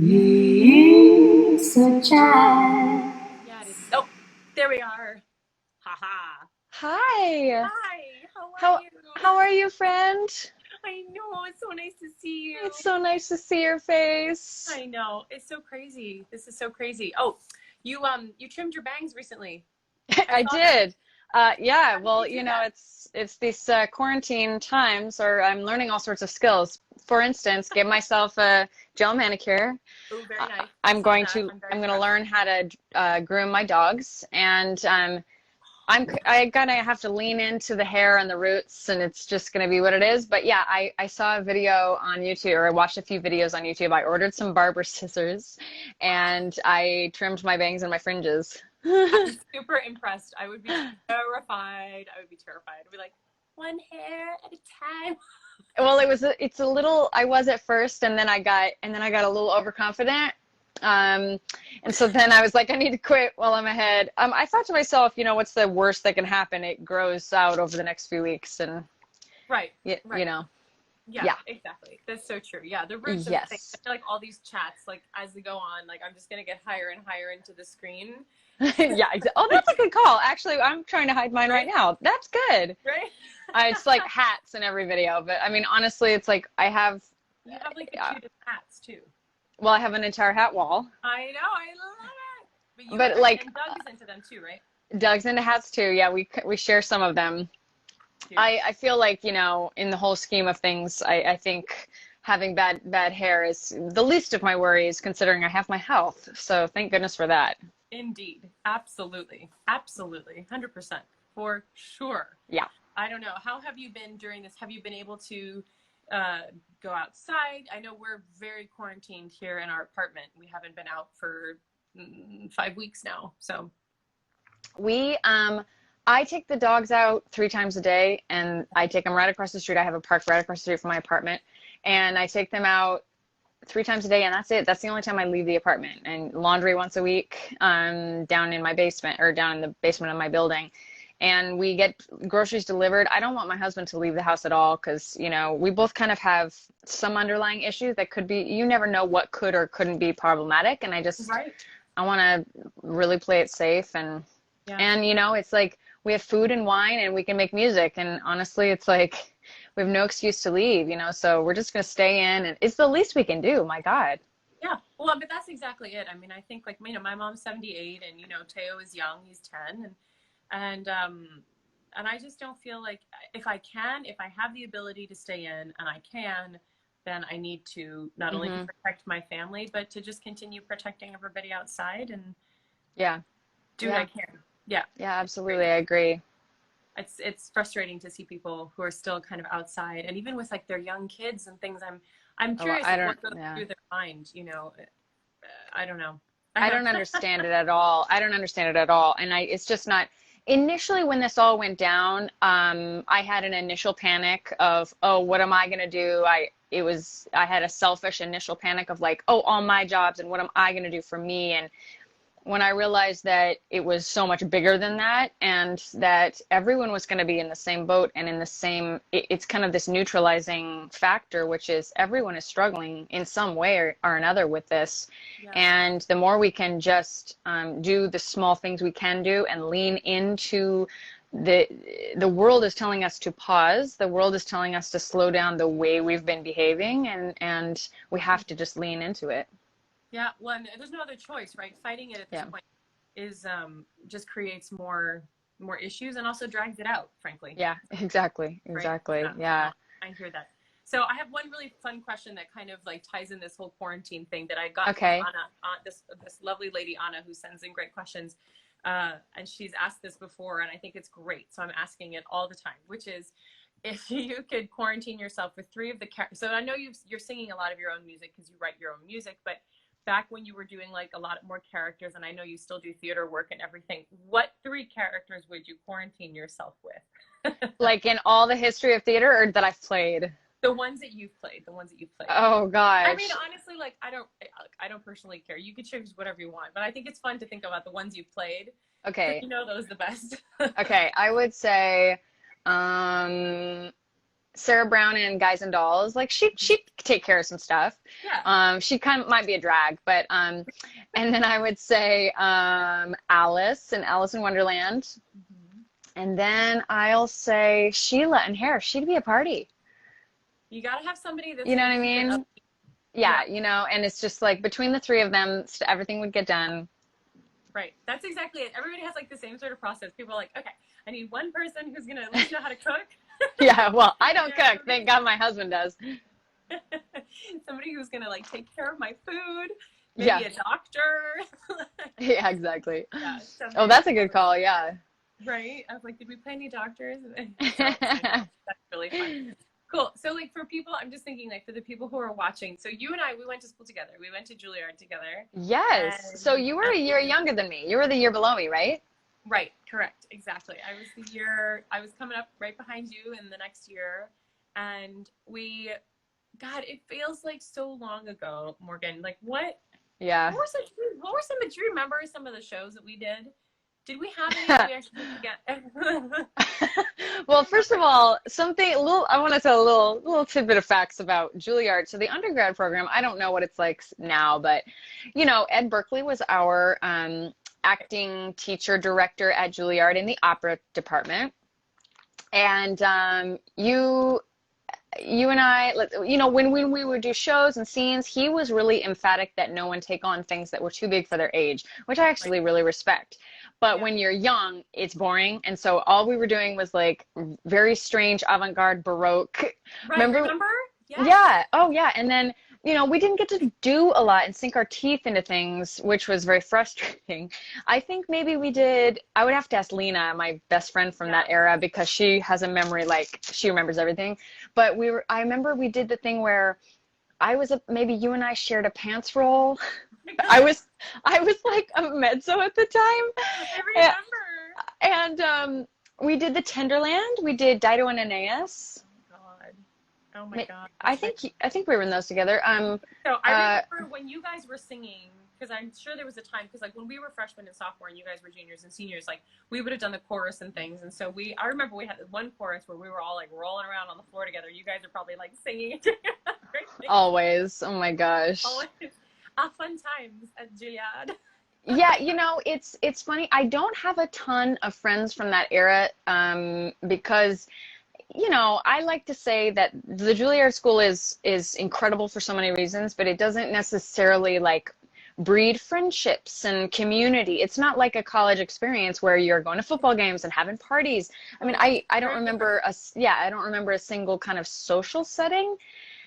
It's a child. Yeah, it is. Oh, there we are. Haha. Hi. Hi, how are How you? how are you, friend? I know, it's so nice to see you. It's so nice to see your face. I know, it's so crazy. This is so crazy. Oh, you trimmed your bangs recently. I I saw that. did. Yeah, How did well, you do that? it's these quarantine times, or I'm learning all sorts of skills. For instance, give myself a gel manicure. Oh, very nice. I I'm saw going that. to I'm very I'm going to impressed. learn how to groom my dogs, and I gotta have to lean into the hair and the roots, and it's just gonna be what it is. But yeah, I saw a video on YouTube, or I watched a few videos on YouTube. I ordered some barber scissors, and I trimmed my bangs and my fringes. I'm super impressed. I would be terrified. I would be terrified. I'd be like, one hair at a time. Well, it's a little, I was at first, and then I got a little overconfident. Um, and so then I was like, I need to quit while I'm ahead. I thought to myself, what's the worst that can happen? It grows out over the next few weeks, and Right, y- you right. know, Yeah, yeah, exactly. That's so true. Yeah, the roots are the thing. I yes. feel like all these chats, like as they go on, like I'm just gonna get higher and higher into the screen. Yeah. Oh, that's a good call. Actually, I'm trying to hide mine right Right? now. That's good. Right? It's like hats in every video, but I mean, honestly, it's like I have, You have like the uh, cutest hats too. well, I have an entire hat wall, I know, I love it. But you but like and Doug is into them too, right? Doug's into hats too. Yeah, we share some of them. Cute. I feel like, in the whole scheme of things, I think having bad hair is the least of my worries, considering I have my health. So thank goodness for that. Indeed. Absolutely. Absolutely. 100%. For sure. Yeah. I don't know. How have you been during this? Have you been able to uh, go outside? I know we're very quarantined here in our apartment. We haven't been out for 5 weeks now. So, We I take the dogs out 3 times a day, and I take them right across the street. I have a park right across the street from my apartment, and I take them out 3 times a day, and that's it. That's the only time I leave the apartment. And laundry once a week, down in my basement, or down in the basement of my building. And we get groceries delivered. I don't want my husband to leave the house at all because, we both kind of have some underlying issues that could be, you never know what could or couldn't be problematic. And right. I want to really play it safe. Yeah. And, it's like we have food and wine and we can make music. And honestly, it's like we have no excuse to leave, so we're just going to stay in, and it's the least we can do. My God. Yeah. Well, but that's exactly it. I mean, I think like, my mom's 78 and, Teo is young, he's 10. And I just don't feel like if I have the ability to stay in and I can, then I need to not only to Hmm. protect my family, but to just continue protecting everybody outside and Yeah. do what I Yeah. can. Yeah. Yeah, It's absolutely. crazy. I agree. It's frustrating to see people who are still kind of outside and even with like their young kids and things. I'm Oh, curious I like don't, what goes yeah. through their mind, I don't know. I I don't don't understand it at all. I don't understand it at all. And it's just not, initially when this all went down, I had an initial panic of, oh, what am I going to do? I had a selfish initial panic of like, oh, all my jobs and what am I going to do for me? And when I realized that it was so much bigger than that, and that everyone was going to be in the same boat and in the same, it's kind of this neutralizing factor, which is everyone is struggling in some way or another with this. yes. And the more we can just do the small things we can do and lean into the the world is telling us to pause. The world is telling us to slow down the way we've been behaving, and we have to just lean into it. Yeah, well, and there's no other choice, right? Fighting it at this Yeah. point is just creates more issues and also drags it out, frankly. Yeah, exactly. Right? Exactly. No, Yeah. I hear that. So I have one really fun question that kind of like ties in this whole quarantine thing that I got from Okay. Anna, this lovely lady Anna who sends in great questions, and she's asked this before, and I think it's great. So I'm asking it all the time, which is, if you could quarantine yourself with three of the characters. So I know you're singing a lot of your own music because you write your own music, but back when you were doing like a lot more characters, and I know you still do theater work and everything, what three characters would you quarantine yourself with? Like in all the history of theater, or that I've played? The ones that you've played, the ones that you've played. Oh I mean, gosh. honestly, like I don't personally care. You could choose whatever you want, but I think it's fun to think about the ones you've played because Okay. you know those the best. Okay. I would say um Sarah Brown in Guys and Dolls. Like she'd take care of some stuff. Yeah. She kind of might be a drag, but and then I would say Alice and Alice in Wonderland. Mhm. And then I'll say Sheila and Hair. She'd be a party. You got to have somebody that's You know going what to I keep it up. mean? Yeah. Yeah, and it's just like between the three of them, everything would get done. Right. That's exactly it. Everybody has like the same sort of process. People are like, okay, I need one person who's going to at least know how to cook. Yeah, well, I don't Yeah. cook. Thank God my husband does. Somebody who's going to like take care of my food, maybe Yeah. a doctor. Yeah, exactly. Yeah. Oh, that's a good call. Yeah. Right. I was like, did we play any doctors? So that's really fun. Cool. So like for people, I'm just thinking like for the people who are watching. So you and I, we went to school together. We went to Juilliard together. Yes. So you were a year younger than me. You were the year below me, right? Right. Correct. Exactly. I was coming up right behind you in the next year. And God, it feels like so long ago, Morgan. Like Yeah. what were some, do you remember some of the shows that we did? Did we have any that we actually did together? Well, first of all, I want to tell a little tidbit of facts about Juilliard. So the undergrad program, I don't know what it's like now, but Ed Berkeley was our acting teacher director at Juilliard in the opera department. And you and I, when we would do shows and scenes, he was really emphatic that no one take on things that were too big for their age, which I actually really respect. But when you're young, it's boring. And so all we were doing was like very strange avant-garde Baroque. Right, remember? Yes. Yeah. Oh, yeah. And then, we didn't get to do a lot and sink our teeth into things, which was very frustrating. I think maybe I would have to ask Lena, my best friend from that era, because she has a memory, like she remembers everything. But I remember we did the thing where maybe you and I shared a pants roll. I was like a mezzo at the time. I remember. And we did the Tenderland. We did Dido and Aeneas. Oh my God. I think we were in those together. So I remember when you guys were singing, because I'm sure there was a time, because like when we were freshmen and sophomore and you guys were juniors and seniors, like we would have done the chorus and things. And so I remember we had one chorus where we were all like rolling around on the floor together. You guys are probably like singing together. Always. Oh my gosh. Always. Fun times at Juilliard. Yeah, it's funny. I don't have a ton of friends from that era because I like to say that the Juilliard School is incredible for so many reasons, but it doesn't necessarily like breed friendships and community. It's not like a college experience where you're going to football games and having parties. I mean, I don't remember a single kind of social setting.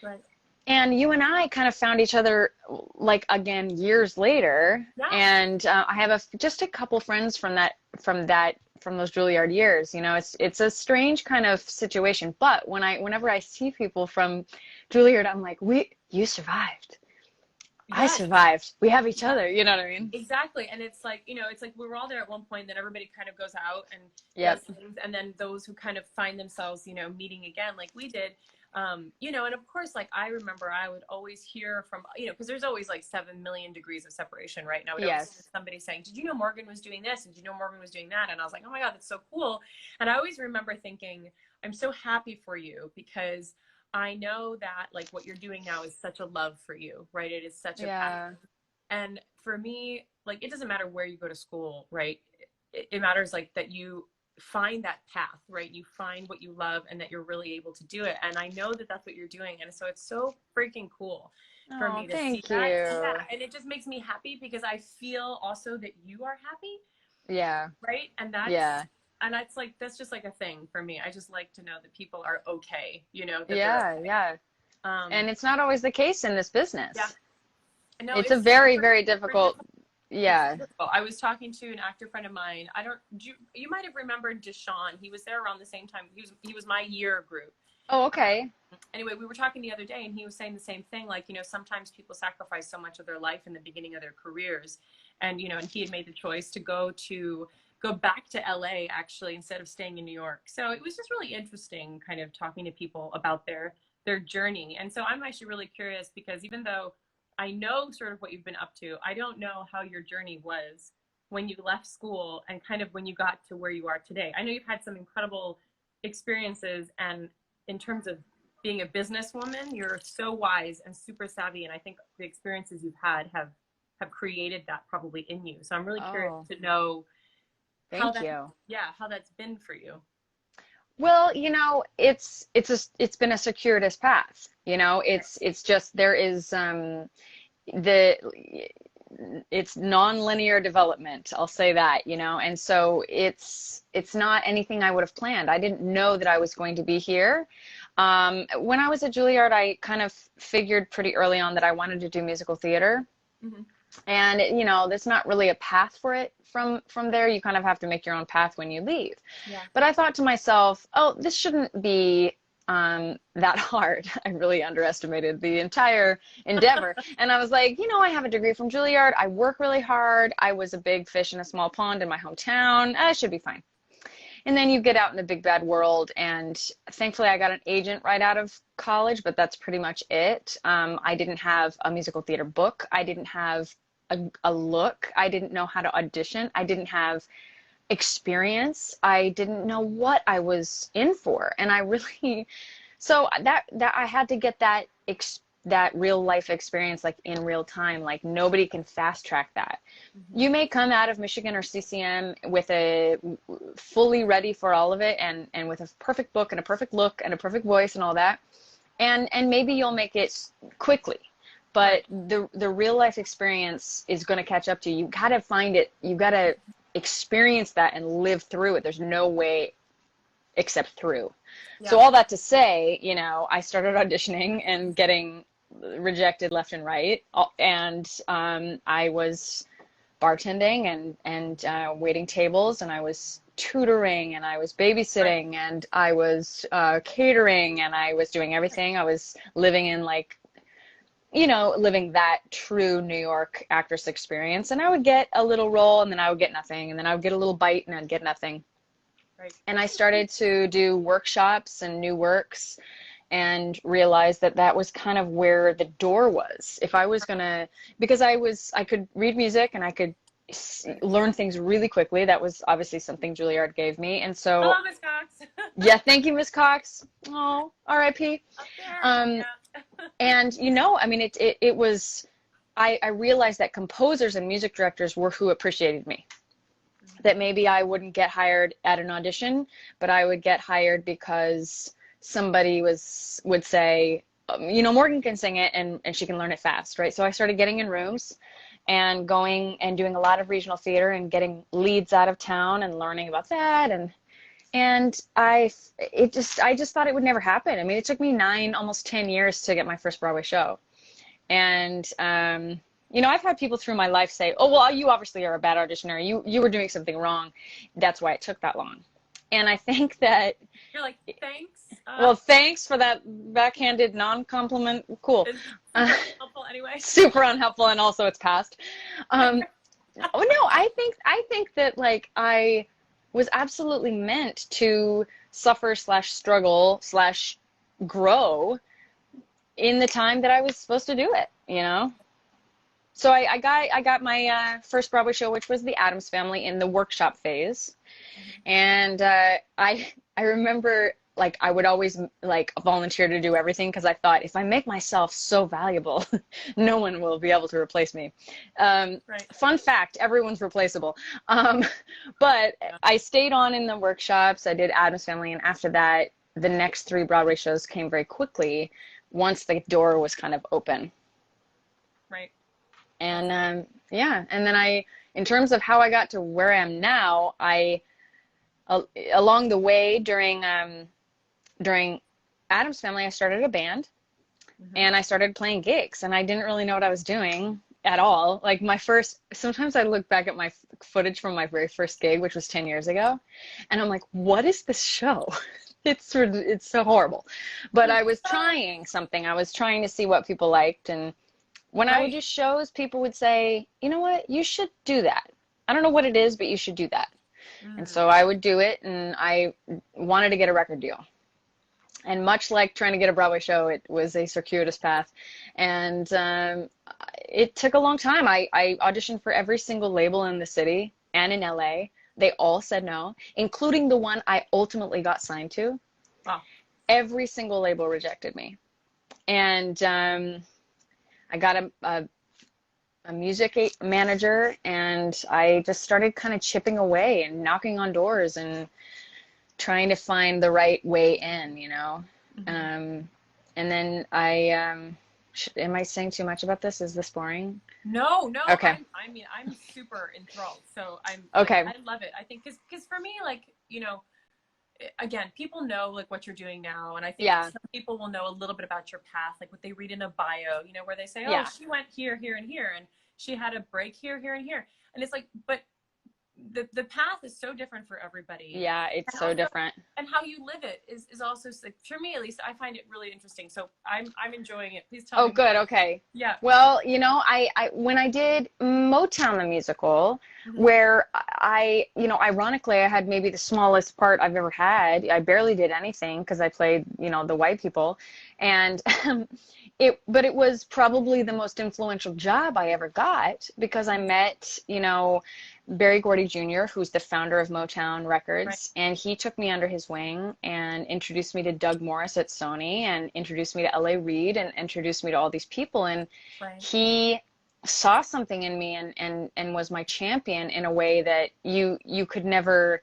Right. And you and I kind of found each other like again years later. Yeah. And I have just a couple friends from those Juilliard years. It's a strange kind of situation. But whenever I see people from Juilliard, I'm like, you survived. Yes. I survived. We have each other. You know what I mean? Exactly. And it's like, we were all there at one point, then everybody kind of goes out and does things, and then those who kind of find themselves, meeting again like we did. And of course, like I remember I would always hear from, because there's always like 7 million degrees of separation, right? Now, yes. Somebody saying, did you know Morgan was doing this? And did you know Morgan was doing that? And I was like, oh my God, that's so cool. And I always remember thinking, I'm so happy for you because I know that like what you're doing now is such a love for you, right? It is such a passion. And for me, like, it doesn't matter where you go to school, right? It matters like that you find that path, right? You find what you love and that you're really able to do it. And I know that that's what you're doing. And so it's so freaking cool for me to see that. Yeah. And it just makes me happy because I feel also that you are happy. Yeah. Right. And that's, and that's like, that's just like a thing for me. I just like to know that people are okay, that yeah. okay. Yeah. And it's not always the case in this business. Yeah. No, it's a very, very difficult. Yeah. I was talking to an actor friend of mine. You might have remembered Deshaun. He was there around the same time. He was my year group. Oh, okay. Anyway, we were talking the other day and he was saying the same thing. Like, sometimes people sacrifice so much of their life in the beginning of their careers. And, and he had made the choice to go back to LA actually, instead of staying in New York. So it was just really interesting kind of talking to people about their journey. And so I'm actually really curious because even though I know sort of what you've been up to, I don't know how your journey was when you left school and kind of when you got to where you are today. I know you've had some incredible experiences and in terms of being a businesswoman, you're so wise and super savvy. And I think the experiences you've had have created that probably in you. So I'm really curious to know Thank you. how that's been for you. Well, you know, it's been a circuitous path. You know, it's just there is the it's non-linear development. I'll say that, you know, and so it's not anything I would have planned. I didn't know that I was going to be here. When I was at Juilliard, I kind of figured pretty early on that I wanted to do musical theater. Mm-hmm. And, you know, there's not really a path for it from there. You kind of have to make your own path when you leave. Yeah. But I thought to myself, oh, this shouldn't be that hard. I really underestimated the entire endeavor. And I was like, you know, I have a degree from Juilliard. I work really hard. I was a big fish in a small pond in my hometown. I should be fine. And then you get out in the big bad world, and thankfully I got an agent right out of college, but that's pretty much it. I didn't have a musical theater book. I didn't have a look. I didn't know how to audition. I didn't have experience. I didn't know what I was in for. And I really, so that I had to get that real life experience, like in real time. Like nobody can fast track that. Mm-hmm. You may come out of Michigan or CCM with a fully ready for all of it, and with a perfect book and a perfect look and a perfect voice and all that. And maybe you'll make it quickly, but the real life experience is going to catch up to you. You got to find it. You got to experience that and live through it. There's no way except through. Yeah. So all that to say, you know, I started auditioning and getting rejected left and right. And I was bartending and waiting tables, and I was tutoring, and I was babysitting, and I was catering, and I was doing everything. I was living in, like, you know, living that true New York actress experience. And I would get a little role, and then I would get nothing, and then I would get a little bite, and I'd get nothing. Right. And I started to do workshops and new works, and realized that that was kind of where the door was. If I was gonna, because I could read music and I could learn things really quickly. That was obviously something Juilliard gave me. And so, hello, Miss Cox. Yeah, thank you, Miss Cox. Oh, R.I.P. Yeah. And, you know, I mean, it was, I realized that composers and music directors were who appreciated me. That maybe I wouldn't get hired at an audition, but I would get hired because somebody would say, you know, Morgan can sing it, and she can learn it fast, right? So I started getting in rooms and going and doing a lot of regional theater and getting leads out of town and learning about that. And I just thought it would never happen. I mean, it took me 9, almost 10 years to get my first Broadway show. And, you know, I've had people through my life say, oh, well, you obviously are a bad auditioner. You were doing something wrong. That's why it took that long. And I think that... You're like, thanks. Well, thanks for that backhanded non-compliment. Cool. It's super helpful anyway. Super unhelpful, and also it's past. Oh, no, I think that, like, I was absolutely meant to suffer / struggle / grow in the time that I was supposed to do it, you know? So I got my first Broadway show, which was The Addams Family, in the workshop phase. And I remember, like, I would always, like, volunteer to do everything, because I thought, if I make myself so valuable, no one will be able to replace me. Right. Fun fact, everyone's replaceable. But I stayed on in the workshops. I did Addams Family, and after that, the next 3 Broadway shows came very quickly once the door was kind of open. Right. And yeah, and then in terms of how I got to where I am now, along the way during Addams Family, I started a band. Mm-hmm. And I started playing gigs, and I didn't really know what I was doing at all. Like, sometimes I look back at my footage from my very first gig, which was 10 years ago, and I'm like, what is this show? It's so horrible. But I was trying something. I was trying to see what people liked, and when I would do shows, people would say, you know what, you should do that. I don't know what it is, but you should do that. Mm. And so I would do it, and I wanted to get a record deal. And much like trying to get a Broadway show, it was a circuitous path. And it took a long time. I auditioned for every single label in the city and in LA. They all said no, including the one I ultimately got signed to. Wow. every single label rejected me. And I got a music manager, and I just started kind of chipping away and knocking on doors and trying to find the right way in, you know. And then am I saying too much about this? Is this boring? No, no. Okay. I mean, I'm super enthralled. So I'm Okay. like, I love it. I think because for me, like, you know, again, people know like what you're doing now, and I think some people will know a little bit about your path, like what they read in a bio, you know, where they say, oh, she went here, here, and here, and she had a break here, here, and here, and it's like, but the path is so different for everybody. Yeah, it's and so also, different. and how you live it is also, like, for me at least, I find it really interesting. So I'm enjoying it. Please tell me. Oh, good. Okay. Yeah. Well, you know, I when I did Motown the musical, where you know, ironically, I had maybe the smallest part I've ever had. I barely did anything because I played, you know, the white people, and but it was probably the most influential job I ever got, because I met, you know, Berry Gordy Jr., who's the founder of Motown Records, and he took me under his wing and introduced me to Doug Morris at Sony, and introduced me to L.A. Reid, and introduced me to all these people, and he saw something in me and was my champion in a way that you could never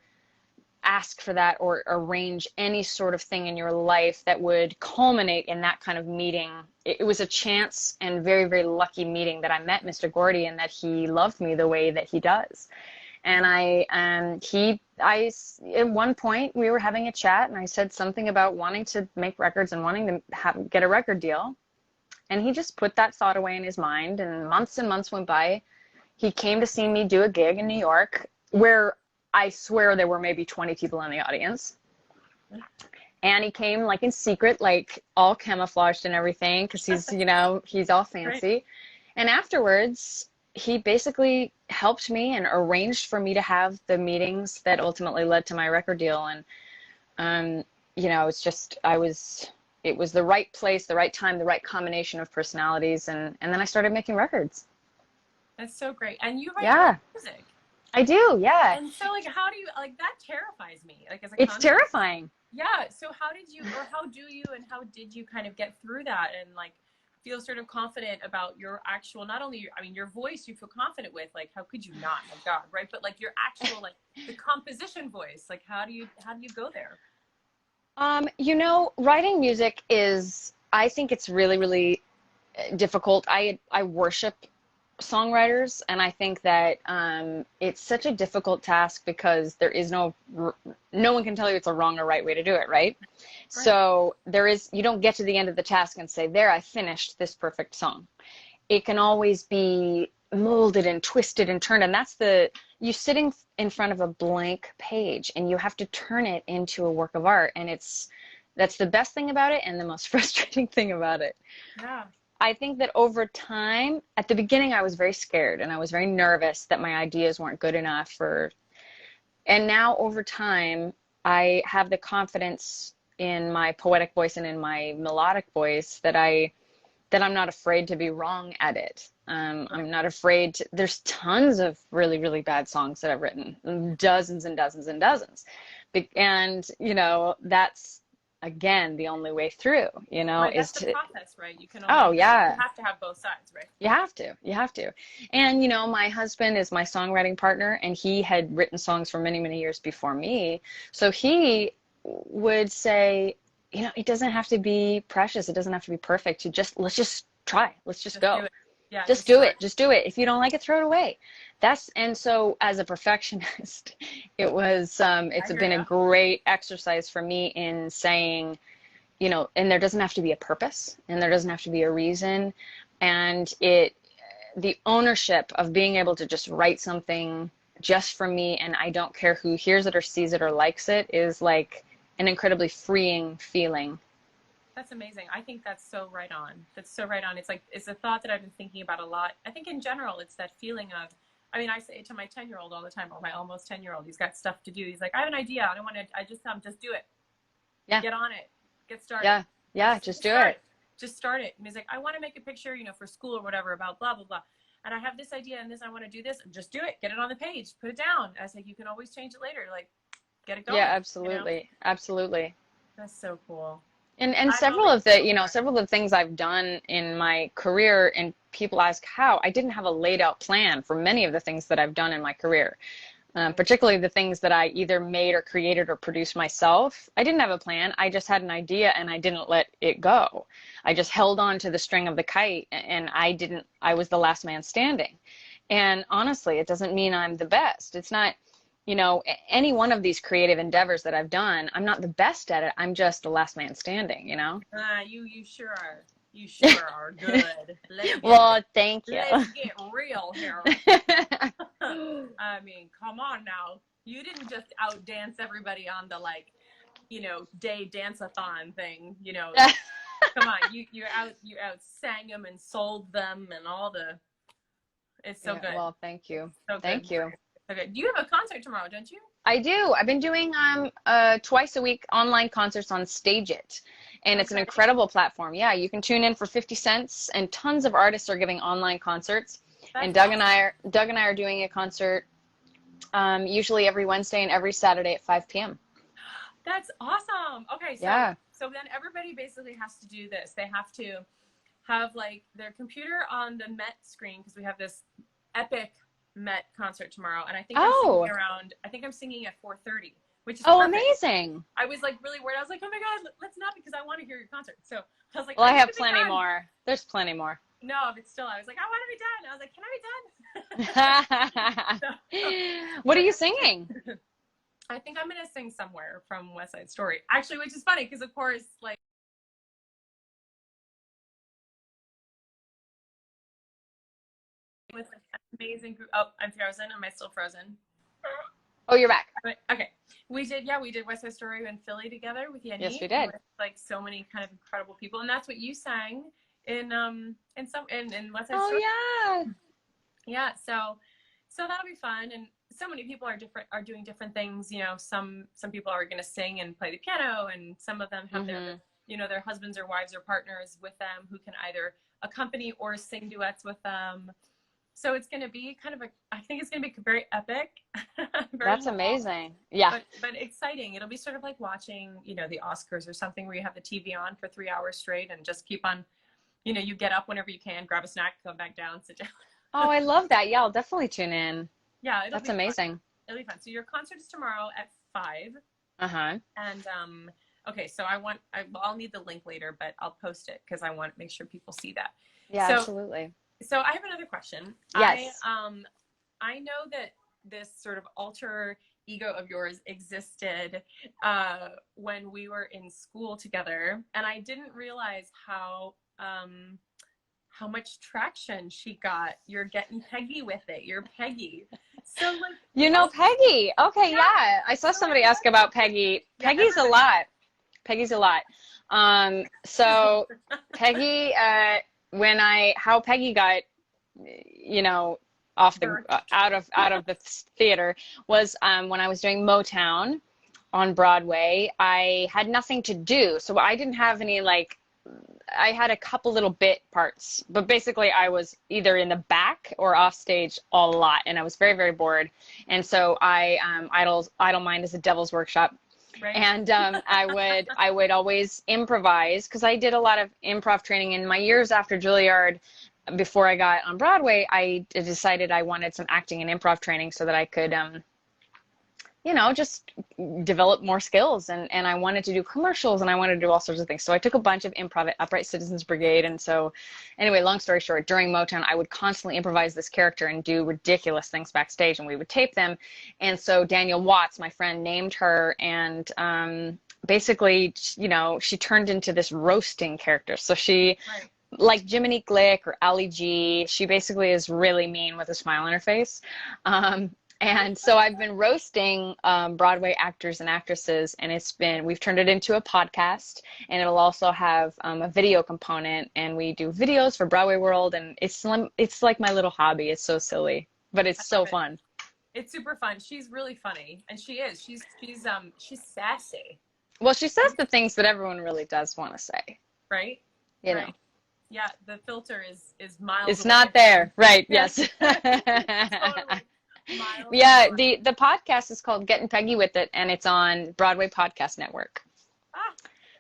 ask for that or arrange any sort of thing in your life that would culminate in that kind of meeting. It was a chance and very, very lucky meeting that I met Mr. Gordy, and that he loved me the way that he does. And at one point we were having a chat, and I said something about wanting to make records and wanting to get a record deal. And he just put that thought away in his mind, and months went by. He came to see me do a gig in New York, where I swear there were maybe 20 people in the audience. And he came like in secret, like all camouflaged and everything, because he's, you know, he's all fancy. And afterwards, he basically helped me and arranged for me to have the meetings that ultimately led to my record deal. And, you know, it's just, it was the right place, the right time, the right combination of personalities. And then I started making records. That's so great. And you write music. I do, yeah. And so, like, how do you, like, that terrifies me, like, as a It's terrifying. Yeah. So how did you, or how do you, and how did you kind of get through that and, like, feel sort of confident about your actual, not only your, I mean, your voice you feel confident with, like, how could you not, my God, right? But, like, your actual, like, the composition voice, like, how do you go there? You know, writing music is, I think it's really, really difficult. I worship songwriters, and I think that it's such a difficult task, because there is no one can tell you it's a wrong or right way to do it, right? So you don't get to the end of the task and say, there, I finished this perfect song. It can always be molded and twisted and turned, and that's you sitting in front of a blank page, and you have to turn it into a work of art, and that's the best thing about it and the most frustrating thing about it. Yeah. I think that over time, at the beginning, I was very scared, and I was very nervous that my ideas weren't good enough. And now over time, I have the confidence in my poetic voice and in my melodic voice that I'm not afraid to be wrong at it. I'm not afraid there's tons of really, really bad songs that I've written, dozens and dozens and dozens. And, you know, that's, again, the only way through, you know, is that's the process, right? You can only, you have to have both sides, right? You have to. And, you know, my husband is my songwriting partner, and he had written songs for many, many years before me. So he would say, you know, it doesn't have to be precious. It doesn't have to be perfect. Let's just try. Let's just go. Yeah, just do it. Just do it. If you don't like it, throw it away. And so as a perfectionist, it's been a great exercise for me in saying, you know, and there doesn't have to be a purpose, and there doesn't have to be a reason. And the ownership of being able to just write something just for me, and I don't care who hears it or sees it or likes it, is like an incredibly freeing feeling. That's amazing. I think that's so right on. That's so right on. It's like, it's a thought that I've been thinking about a lot. I think in general, it's that feeling of, I mean, I say it to my 10-year-old all the time, or my almost 10-year-old. He's got stuff to do. He's like, I have an idea. I just tell him, just do it. Yeah. Get on it. Get started. Yeah. Just do it. Just start it. And he's like, I want to make a picture, you know, for school or whatever about blah, blah, blah. And I have this idea and this, I want to do this. Just do it. Get it on the page. Put it down. I was like, you can always change it later. Like, get it going. Yeah, absolutely. You know? Absolutely. That's so cool. And I'm several always of the, so several of the things I've done in my career, and people ask how, I didn't have a laid out plan for many of the things that I've done in my career. Particularly the things that I either made or created or produced myself. I didn't have a plan. I just had an idea and I didn't let it go. I just held on to the string of the kite, and I was the last man standing. And honestly, it doesn't mean I'm the best. It's not, any one of these creative endeavors that I've done, I'm not the best at it. I'm just the last man standing. You sure are. You sure are good. Well, thank you. Let's get real here. I mean, come on now. You didn't just outdance everybody on the day dance-a-thon thing. Come on, you out sang them and sold them and all the. It's so good. Well, thank you. So thank you. Okay, you have a concert tomorrow, don't you? I do. I've been doing twice a week online concerts on Stage It, and it's an incredible platform. Yeah, you can tune in for 50 cents, and tons of artists are giving online concerts. And Doug and I are doing a concert usually every Wednesday and every Saturday at 5 p.m. That's awesome. Okay, so then everybody basically has to do this. They have to have their computer on the Met screen, because we have this epic Met concert tomorrow, and I think I'm singing at 4:30, which is perfect. Amazing. I was really worried. I was like, oh my god, let's not, because I want to hear your concert. So I was like, well, I have plenty more. There's plenty more. No, but still, I was like, I want to be done. I was like, can I be done? What are you singing? I think I'm gonna sing Somewhere from West Side Story, actually, which is funny because of course with an amazing group. Oh, I'm frozen. Am I still frozen? Oh, you're back. Okay. We did West Side Story in Philly together with Yenny. Yes, we did. With, so many kind of incredible people, and that's what you sang in West Side Story. Oh yeah. Yeah. So that'll be fun, and so many people are doing different things. Some people are going to sing and play the piano, and some of them have their husbands or wives or partners with them who can either accompany or sing duets with them. So it's going to be I think it's going to be very epic. That's amazing. Yeah. But exciting. It'll be sort of like watching, the Oscars or something, where you have the TV on for 3 hours straight and just keep on, you get up whenever you can, grab a snack, come back down, sit down. Oh, I love that. Yeah, I'll definitely tune in. Yeah. That's amazing. Fun. It'll be fun. So your concert is tomorrow at 5. Uh-huh. And, okay, so I'll need the link later, but I'll post it because I want to make sure people see that. Yeah, absolutely. So I have another question. Yes. I know that this sort of alter ego of yours existed when we were in school together, and I didn't realize how much traction she got. You're getting Peggy with it. You're Peggy. So Peggy. Okay, yeah. I saw somebody ask about Peggy. Peggy's a lot. Peggy's a lot. So Peggy, how Peggy got, out of the theater was when I was doing Motown on Broadway. I had nothing to do, so I didn't have any I had a couple little bit parts, but basically I was either in the back or off stage a lot, and I was very, very bored. And so idle mind is a devil's workshop. Right. And I would always improvise, because I did a lot of improv training in my years after Juilliard. Before I got on Broadway, I decided I wanted some acting and improv training so that I could, just develop more skills. And I wanted to do commercials, and I wanted to do all sorts of things. So I took a bunch of improv at Upright Citizens Brigade. And so anyway, long story short, during Motown, I would constantly improvise this character and do ridiculous things backstage, and we would tape them. And so Daniel Watts, my friend, named her, and basically, she turned into this roasting character. So she... Right. Like Jiminy Glick or Ali G, she basically is really mean with a smile on her face. And so I've been roasting Broadway actors and actresses, and we've turned it into a podcast, and it'll also have a video component, and we do videos for Broadway World, and it's like my little hobby. It's so silly, but it's so fun. It's super fun. She's really funny, and she is. She's sassy. Well, she says the things that everyone really does want to say. Right? You know. Yeah, the filter is miles It's away. Not there. Right, yes. Totally. Yeah, the podcast is called Getting Peggy with It, and it's on Broadway Podcast Network.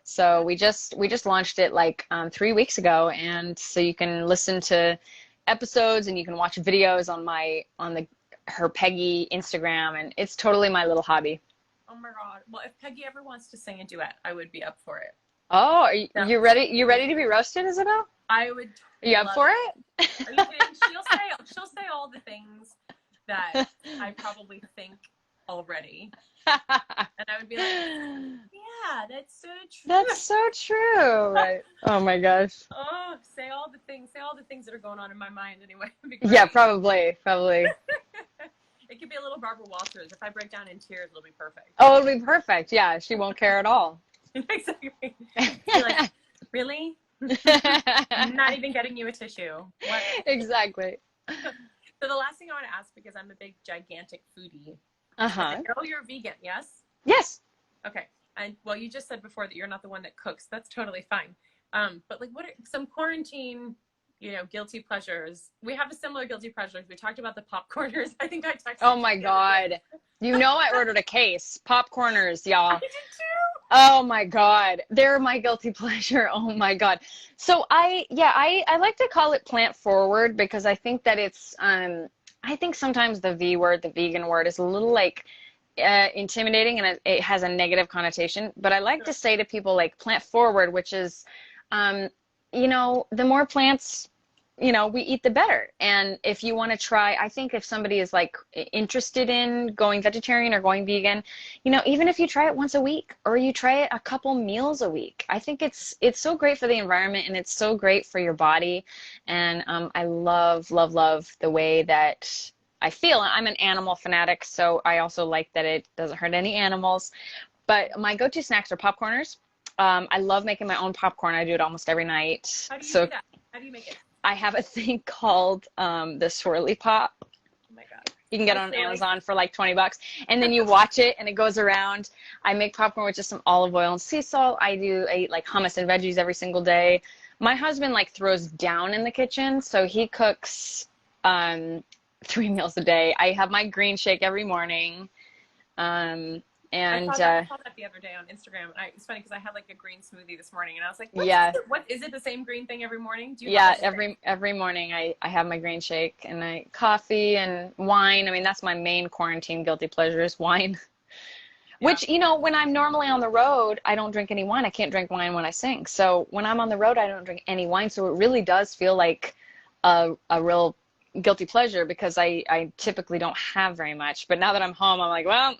So we just launched it like 3 weeks ago, and so you can listen to episodes and you can watch videos on the her Peggy Instagram, and it's totally my little hobby. Oh my God. Well, if Peggy ever wants to sing a duet, I would be up for it. Oh, are Yeah. you ready? You ready to be roasted, Isabel? I would Are you up love for it. it? Are you kidding? She'll say all the things that I probably think already. And I would be like, yeah, that's so true. That's so true. Right. Oh my gosh. Oh, say all the things that are going on in my mind anyway. Yeah, probably. It could be a little Barbara Walters. If I break down in tears, it'll be perfect. Oh, it'll be perfect. Yeah, she won't care at all. Exactly. You're like, really? I'm not even getting you a tissue. What? Exactly. So the last thing I want to ask, because I'm a big, gigantic foodie. Uh-huh. I know you're vegan, yes? Yes. Okay. And well, you just said before that you're not the one that cooks. That's totally fine. But like, what are some quarantine, guilty pleasures? We have a similar guilty pleasures. We talked about the popcorners. I think I texted. Oh my God. I ordered a case. Popcorners, y'all. I did too. Oh my God. They're my guilty pleasure. Oh my God. So I like to call it plant forward, because I think that it's, I think sometimes the vegan word is a little like intimidating, and it has a negative connotation, but I like to say to people like plant forward, which is, the more plants, we eat, the better. And if you want to try, I think if somebody is like interested in going vegetarian or going vegan, even if you try it once a week or you try it a couple meals a week, I think it's so great for the environment, and it's so great for your body. And I love, love, love the way that I feel. I'm an animal fanatic, so I also like that it doesn't hurt any animals. But my go-to snacks are popcorners. I love making my own popcorn. I do it almost every night. How do you do that? How do you make it? I have a thing called the swirly pop. Oh my God. You can get it on Amazon for like $20, and then you watch it and it goes around. I make popcorn with just some olive oil and sea salt. I eat like hummus and veggies every single day. My husband like throws down in the kitchen, so he cooks 3 meals a day. I have my green shake every morning. And I saw that the other day on Instagram. It's funny because I had like a green smoothie this morning, and I was like, what is it, the same green thing every morning? Every morning I have my green shake, and coffee and wine. I mean, that's my main quarantine guilty pleasure is wine. Yeah. Which, when I'm normally on the road, I don't drink any wine. I can't drink wine when I sing. So when I'm on the road, I don't drink any wine. So it really does feel like a real guilty pleasure, because I typically don't have very much. But now that I'm home, I'm like, well,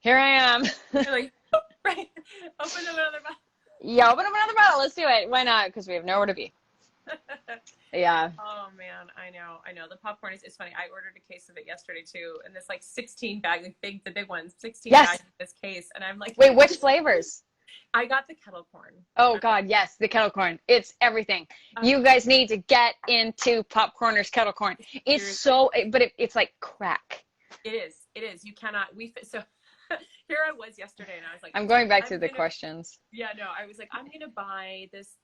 here I am. You're like, right. Open up another bottle. Yeah, open up another bottle. Let's do it. Why not? Because we have nowhere to be. Yeah. Oh man, I know. The popcorn is funny. I ordered a case of it yesterday too, and this like 16 bag, like the big ones, 16 bags in this case, and I'm like, wait, which flavors? I got the kettle corn. Oh God, yes, the kettle corn. It's everything. You guys need to get into Popcorners kettle corn. It's seriously. It's like crack. It is. You cannot. So here I was yesterday, and I was like, I'm going back to the questions. Yeah, no, I was like, I'm gonna buy these,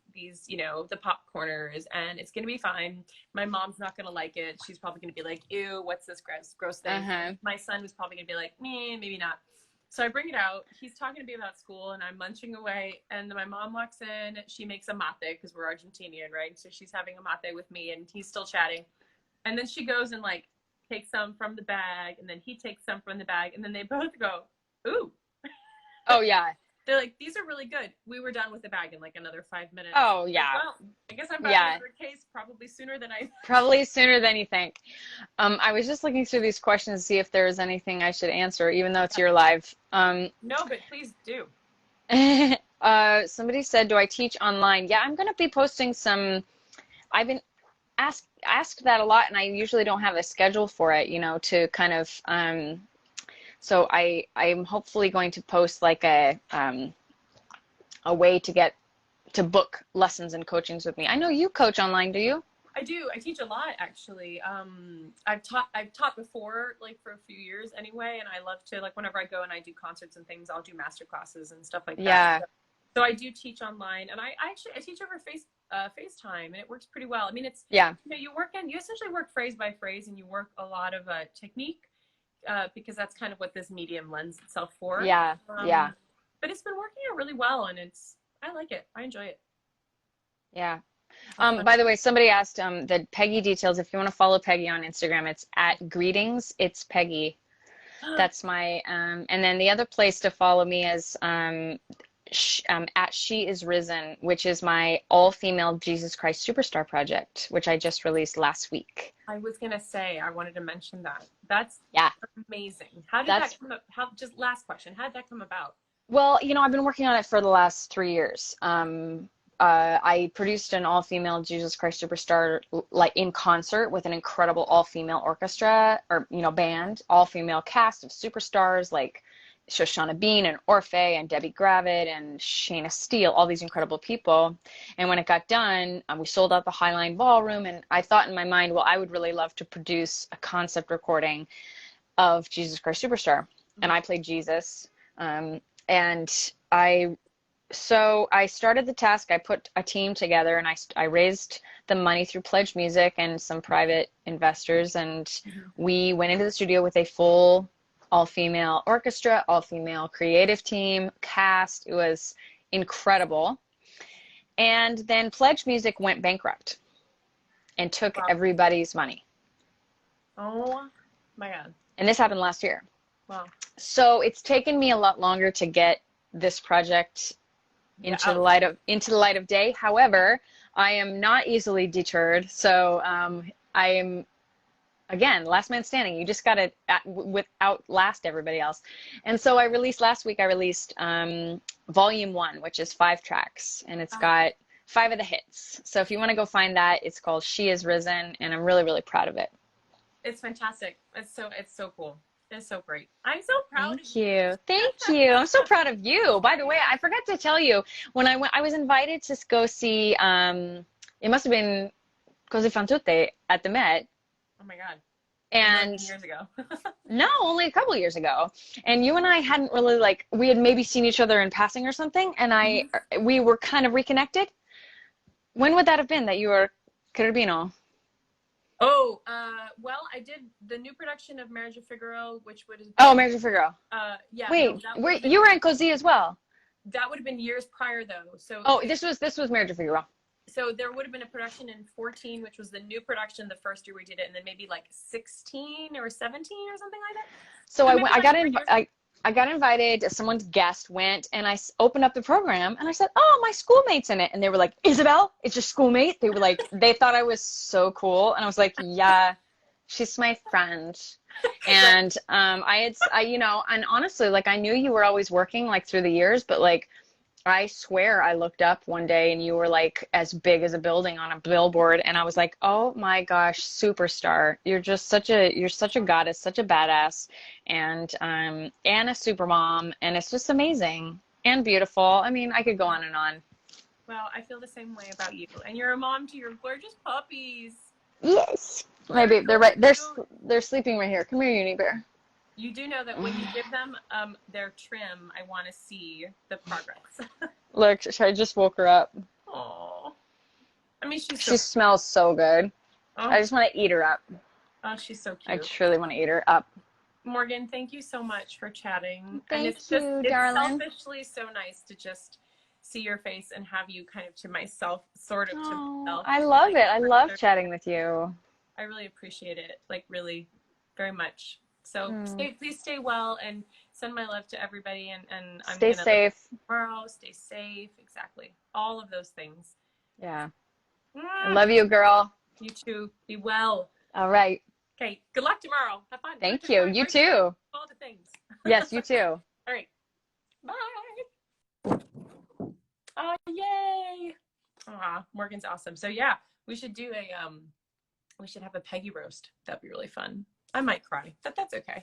the popcorners, and it's gonna be fine. My mom's not gonna like it. She's probably gonna be like, ew, what's this gross thing? Uh-huh. My son was probably gonna be like, maybe not. So I bring it out. He's talking to me about school, and I'm munching away. And then my mom walks in. She makes a mate, because we're Argentinian, right? So she's having a mate with me, and he's still chatting. And then she goes and like takes some from the bag, and then he takes some from the bag, and then they both go, ooh. Oh yeah. They're like, these are really good. We were done with the bag in like another 5 minutes. Oh yeah. Well, I guess I'm buying another case probably sooner than you think. I was just looking through these questions to see if there's anything I should answer, even though it's your live. No, but please do. Somebody said, do I teach online? Yeah, I'm going to be posting some. I've been asked that a lot, and I usually don't have a schedule for it, to kind of. So I'm hopefully going to post like a way to book lessons and coachings with me. I know you coach online, do you? I do. I teach a lot, actually. I've taught before, like for a few years anyway, and I love to, like, whenever I go and I do concerts and things, I'll do master classes and stuff like that. Yeah. So I do teach online, and I teach over FaceTime, and it works pretty well. I mean, it's you essentially work phrase by phrase, and you work a lot of technique. Because that's kind of what this medium lends itself for. Yeah, yeah. but it's been working out really well, and I like it. I enjoy it. Yeah. It's fun. By the way, somebody asked the Peggy details. If you want to follow Peggy on Instagram, it's at Greetings. It's Peggy. That's my and then the other place to follow me is at She Is Risen, which is my all-female Jesus Christ Superstar project, which I just released last week. I was gonna say I wanted to mention that. That's Yeah, amazing. How did that come up? Just last question. How did that come about? well, I've been working on it for the last 3 years. I produced an all-female Jesus Christ Superstar like in concert with an incredible all-female orchestra or band, all-female cast of superstars like Shoshana Bean and Orphe and Debbie Gravitt and Shayna Steele, all these incredible people. And when it got done, we sold out the Highline Ballroom, and I thought in my mind, well, I would really love to produce a concept recording of Jesus Christ Superstar. And I played Jesus. So I started the task. I put a team together, and I raised the money through Pledge Music and some private investors, and we went into the studio with a full all-female orchestra, all-female creative team, cast. It was incredible. And then Pledge Music went bankrupt and took everybody's money. Oh my God. And this happened last year. Wow. So it's taken me a lot longer to get this project into the light of day. However, I am not easily deterred. So I am, again, last man standing. You just got to outlast everybody else. And so last week I released volume 1, which is 5 tracks, and it's got 5 of the hits. So if you want to go find that, it's called She Is Risen, and I'm really, really proud of it. It's fantastic. It's so cool. It's so great. I'm so proud of you. Thank you. I'm so proud of you. By the way, I forgot to tell you, when I went, I was invited to go see, it must have been Così fan tutte at the Met. Oh my God. And years ago. No, only a couple years ago. And you and I hadn't really we had maybe seen each other in passing or something, and we were kind of reconnected. When would that have been that you were Cherubino? Oh, well, I did the new production of Marriage of Figaro, which would have been, Marriage of Figaro. Yeah. Wait, you were in Così as well? That would have been years prior, though. So. Oh, this was Marriage of Figaro. So there would have been a production in 14, which was the new production the first year we did it, and then maybe 16 or 17 or something like that. So I got invited, someone's guest went, and I opened up the program, and I said, oh, my schoolmate's in it. And they were like, Isabel, it's your schoolmate? They were like, they thought I was so cool. And I was like, yeah, she's my friend. And and honestly, I knew you were always working through the years, but I swear I looked up one day and you were as big as a building on a billboard, and I was like, oh my gosh, superstar. You're just such a goddess, such a badass, and a super mom, and it's just amazing and beautiful. I mean, I could go on and on. Well, I feel the same way about you. And you're a mom to your gorgeous puppies. Yes. Maybe they're right. They're sleeping right here. Come here, Uni Bear. You do know that when you give them their trim, I want to see the progress. Look, I just woke her up. Oh, I mean, she smells so good. Oh. I just want to eat her up. Oh, she's so cute. I truly want to eat her up. Morgan, thank you so much for chatting. Thank you, darling. It's selfishly so nice to just see your face and have you kind of to myself, sort of to myself. I love it. I love chatting with you. I really appreciate it, really, very much. So please stay well and send my love to everybody. And I'm stay safe. Tomorrow, stay safe. Exactly. All of those things. Yeah. I love you, girl. You too. Be well. All right. Okay. Good luck tomorrow. Have fun. Thank you. You too. All the things. Yes, you too. All right. Bye. Oh, yay. Morgan's awesome. So yeah, we should do we should have a Peggy roast. That'd be really fun. I might cry, but that's okay.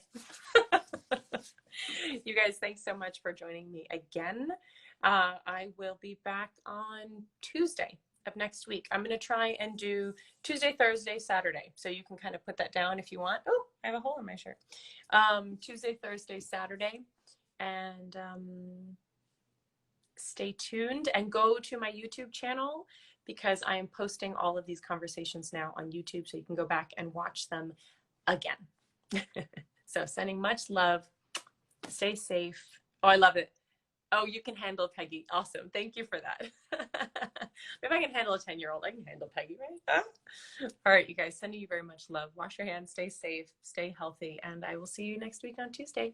You guys, thanks so much for joining me again. I will be back on Tuesday of next week. I'm going to try and do Tuesday, Thursday, Saturday. So you can kind of put that down if you want. Oh, I have a hole in my shirt. Tuesday, Thursday, Saturday. And stay tuned and go to my YouTube channel, because I am posting all of these conversations now on YouTube, so you can go back and watch them again. So sending much love. Stay safe. Oh, I love it. Oh, you can handle Peggy. Awesome. Thank you for that. If I can handle a 10-year-old, I can handle Peggy, right? All right, you guys, sending you very much love. Wash your hands, stay safe, stay healthy, and I will see you next week on Tuesday.